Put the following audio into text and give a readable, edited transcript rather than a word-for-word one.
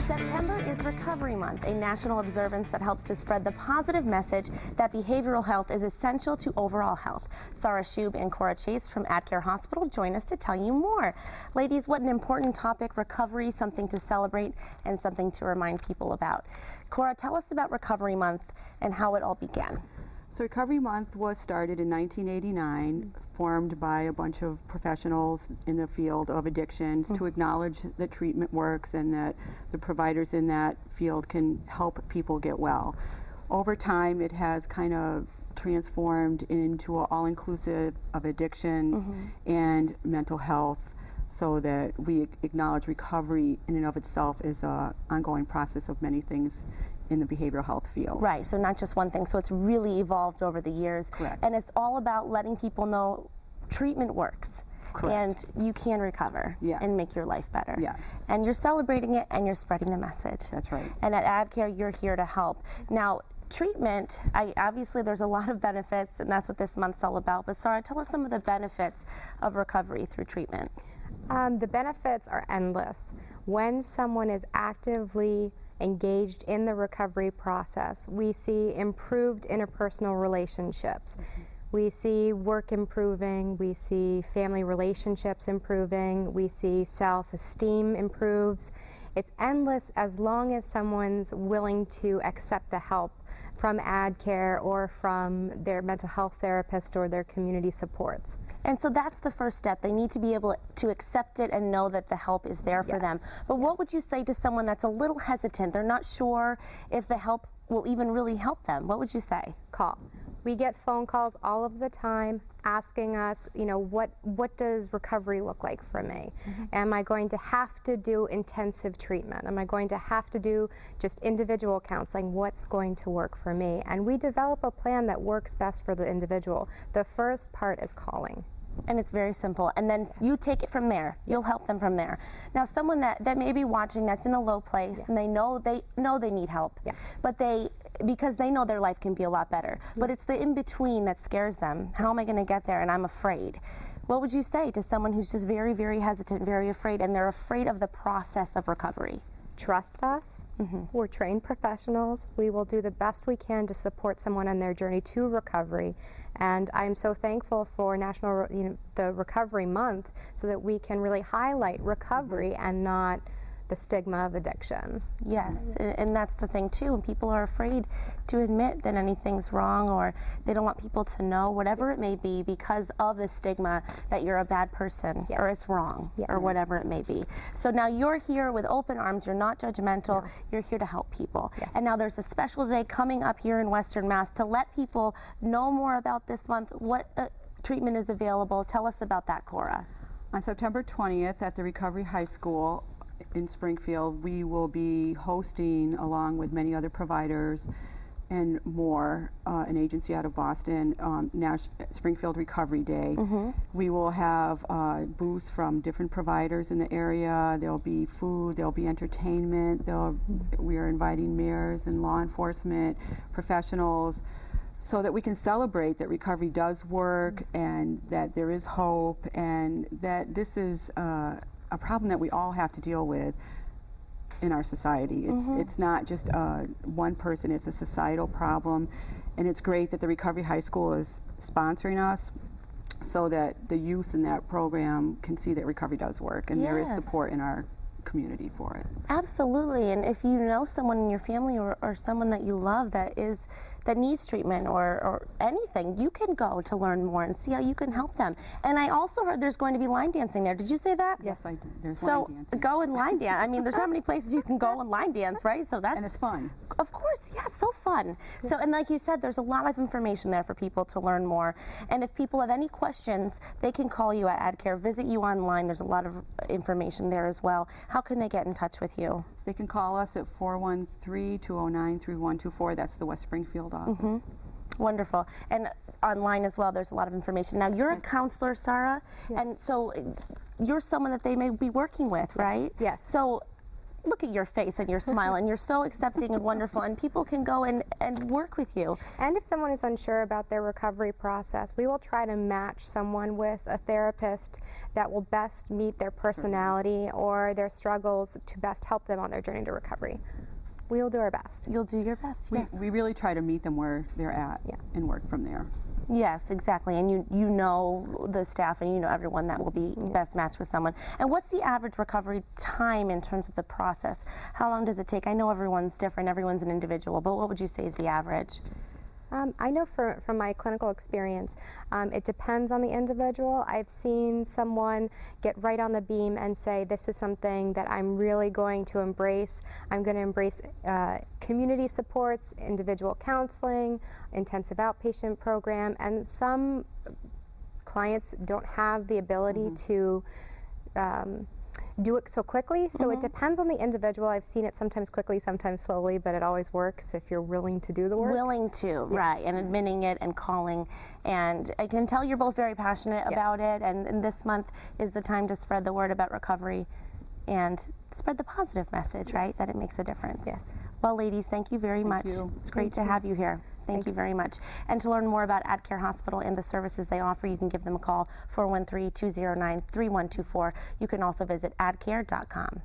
September is Recovery Month, a national observance that helps to spread the positive message that behavioral health is essential to overall health. Sarah Shube and Cora Chase from Adcare Hospital join us to tell you more. Ladies, what an important topic, recovery, something to celebrate and something to remind people about. Cora, tell us about Recovery Month and how it all began. So Recovery Month was started in 1989, formed by a bunch of professionals in the field of addictions to acknowledge that treatment works and that the providers in that field can help people get well. Over time, it has kind of transformed into an all-inclusive of addictions and mental health, so that we acknowledge recovery in and of itself is an ongoing process of many things in the behavioral health field. Right, so not just one thing, so it's really evolved over the years. Correct. And it's all about letting people know treatment works. Correct. And you can recover and make your life better. Yes. And you're celebrating it and you're spreading the message. That's right. And at Adcare, you're here to help. Now, treatment, obviously there's a lot of benefits, and that's what this month's all about. But Sarah, tell us some of the benefits of recovery through treatment. The benefits are endless. When someone is actively engaged in the recovery process, we see improved interpersonal relationships. We see work improving, we see family relationships improving, we see self-esteem improves. It's endless as long as someone's willing to accept the help from Adcare or from their mental health therapist or their community supports. And so that's the first step. They need to be able to accept it and know that the help is there for them. But what would you say to someone that's a little hesitant? They're not sure if the help will even really help them. What would you say? Call. We get phone calls all of the time asking us, you know, what does recovery look like for me? Am I going to have to do intensive treatment? Am I going to have to do just individual counseling? What's going to work for me? And we develop a plan that works best for the individual. The first part is calling. And it's very simple. And then you take it from there. You'll help them from there. Now, someone that may be watching that's in a low place and they know they need help, but because they know their life can be a lot better. But it's the in-between that scares them. How am I going to get there? And I'm afraid. What would you say to someone who's just very, very hesitant, very afraid, and they're afraid of the process of recovery? Trust us. We're trained professionals. We will do the best we can to support someone on their journey to recovery. And I'm so thankful for the Recovery Month, so that we can really highlight recovery and not the stigma of addiction. Yes, and that's the thing too. And people are afraid to admit that anything's wrong, or they don't want people to know, whatever it may be, because of the stigma that you're a bad person or it's wrong or whatever it may be. So now you're here with open arms. You're not judgmental. You're here to help people. And now there's a special day coming up here in Western Mass to let people know more about this month. What treatment is available? Tell us about that, Cora. On September 20th at the Recovery High School in Springfield, we will be hosting, along with many other providers and more, an agency out of Boston, Springfield Recovery Day. We will have booths from different providers in the area. There'll be food, there'll be entertainment. We are inviting mayors and law enforcement professionals, so that we can celebrate that recovery does work and that there is hope, and that this is a problem that we all have to deal with in our society. It's not just one person, it's a societal problem. And it's great that the Recovery High School is sponsoring us, so that the youth in that program can see that recovery does work, and there is support in our community for it. Absolutely. And if you know someone in your family or someone that you love that needs treatment or anything, you can go to learn more and see how you can help them. And I also heard there's going to be line dancing there. Did you say that? Yes, I did. There's line dancing. So go and line dance. I mean, there's not many places you can go and line dance, right? So that's, and it's fun. Of course, yeah, so fun. So, and like you said, there's a lot of information there for people to learn more. And if people have any questions, they can call you at Adcare, visit you online. There's a lot of information there as well. How can they get in touch with you? They can call us at 413-209-3124. That's the West Springfield office. Wonderful. And online as well, there's a lot of information. Now, you're a counselor, Sarah, and so you're someone that they may be working with, right? Yes. So look at your face and your smile, and you're so accepting and wonderful, and people can go and work with you. And if someone is unsure about their recovery process, we will try to match someone with a therapist that will best meet their personality or their struggles to best help them on their journey to recovery. We will do our best. You'll do your best, yes. We really try to meet them where they're at and work from there. Yes, exactly, and you know the staff and you know everyone that will be best matched with someone. And what's the average recovery time in terms of the process? How long does it take? I know everyone's different, everyone's an individual, but what would you say is the average? I know from my clinical experience, it depends on the individual. I've seen someone get right on the beam and say, this is something that I'm really going to embrace. I'm going to embrace community supports, individual counseling, intensive outpatient program, and some clients don't have the ability to do it so quickly, so it depends on the individual. I've seen it sometimes quickly, sometimes slowly, but it always works if you're willing to do the work. Willing to, right, and admitting it and calling. And I can tell you're both very passionate about it, and this month is the time to spread the word about recovery and spread the positive message, right, that it makes a difference. Yes. Well, ladies, thank you very much. It's great to have you here. Thank you very much. And to learn more about Adcare Hospital and the services they offer, you can give them a call, 413-209-3124. You can also visit adcare.com.